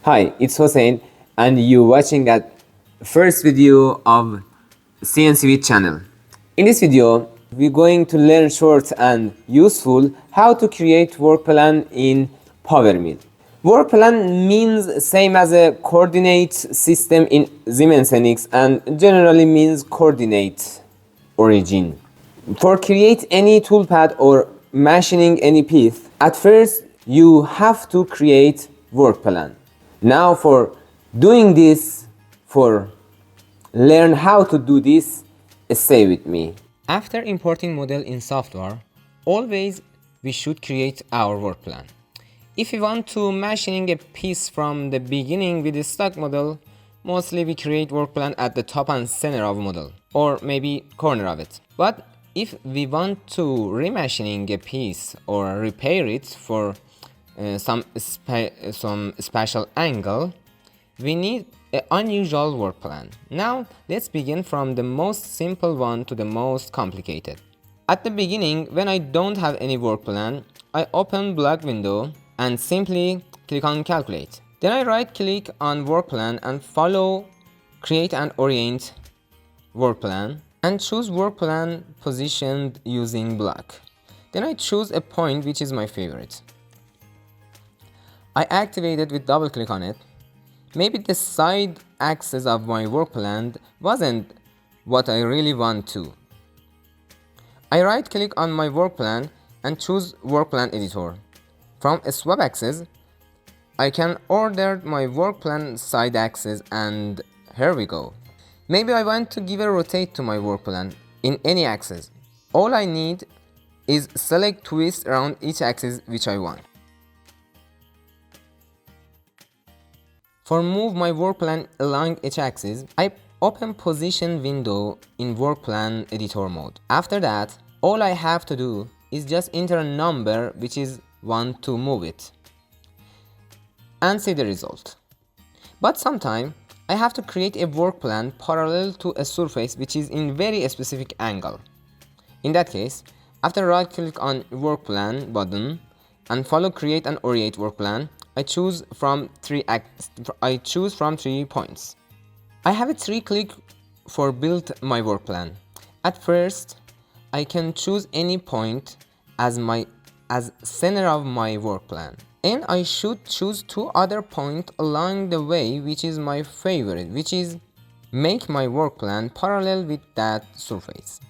Hi, it's Hossein, and you watching at first video of cncvid channel. In this video, we're going to learn short and useful how to create work plan in PowerMill. Work plan means same as a coordinate system in Siemens NX and generally means coordinate origin. For create any toolpath or machining any piece, at first you have to create work plan. Now for doing this, for learn how to do this, stay with me. After importing model in software, always we should create our work plan. If we want to machining a piece from the beginning with the stock model, mostly we create work plan at the top and center of model, or maybe corner of it. But if we want to remachining a piece or repair it for some special angle, we need an unusual work plan. Now let's begin from the most simple one to the most complicated. At the beginning, when I don't have any work plan, I open block window and simply click on calculate. Then I right click on work plan and follow create and orient work plan and choose work plan positioned using block. Then I choose a point which is my favorite. I activate it with double click on it. Maybe the side axis of my work plan wasn't what I really want to. I right click on my work plan and choose work plan editor. From a swap axis, I can order my work plan side axis and here we go. Maybe I want to give a rotate to my work plan in any axis. All I need is select twist around each axis which I want. For move my work plan along each axis, I open position window in work plan editor mode. After that, all I have to do is just enter a number which is want to move it and see the result. But sometime I have to create a work plan parallel to a surface which is in very specific angle. In that case, after right click on work plan button and follow create and orient work plan, I choose from three points. I have a 3-click for build my work plan. At first, I can choose any point as center of my work plan. And I should choose 2 other points along the way which is my favorite, which is make my work plan parallel with that surface.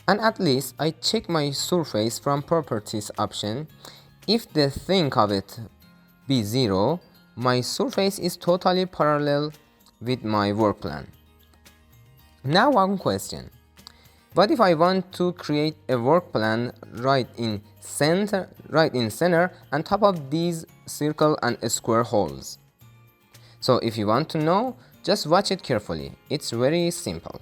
And at least I check my surface from properties option. If the think of it be 0, my surface is totally parallel with my work plan. Now one question. What if I want to create a work plan right in center and top of these circle and square holes? So if you want to know, just watch it carefully. It's very simple.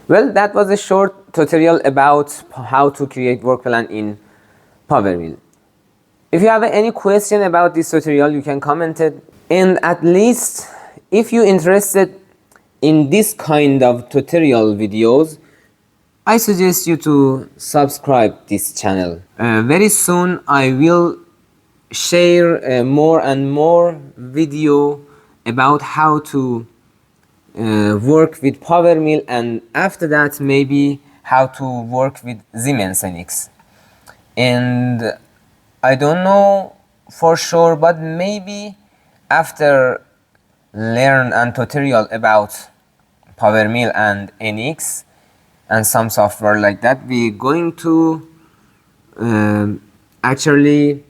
Well, that was a short tutorial about how to create work plan in PowerMill. If you have any question about this tutorial, you can comment it. And at least if you're interested in this kind of tutorial videos, I suggest you to subscribe this channel. Very soon I will share more and more video about how to work with PowerMill, and after that maybe how to work with Siemens NX. And I don't know for sure, but maybe after learn and tutorial about PowerMill and NX and some software like that, we're going to actually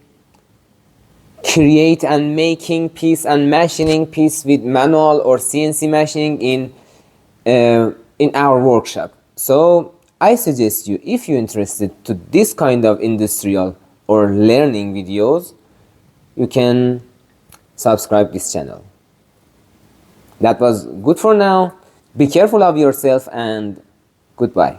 create and making piece and machining piece with manual or CNC machining in our workshop. So I suggest you, if you're interested to this kind of industrial or learning videos, you can subscribe this channel. That was good for now. Be careful of yourself and goodbye.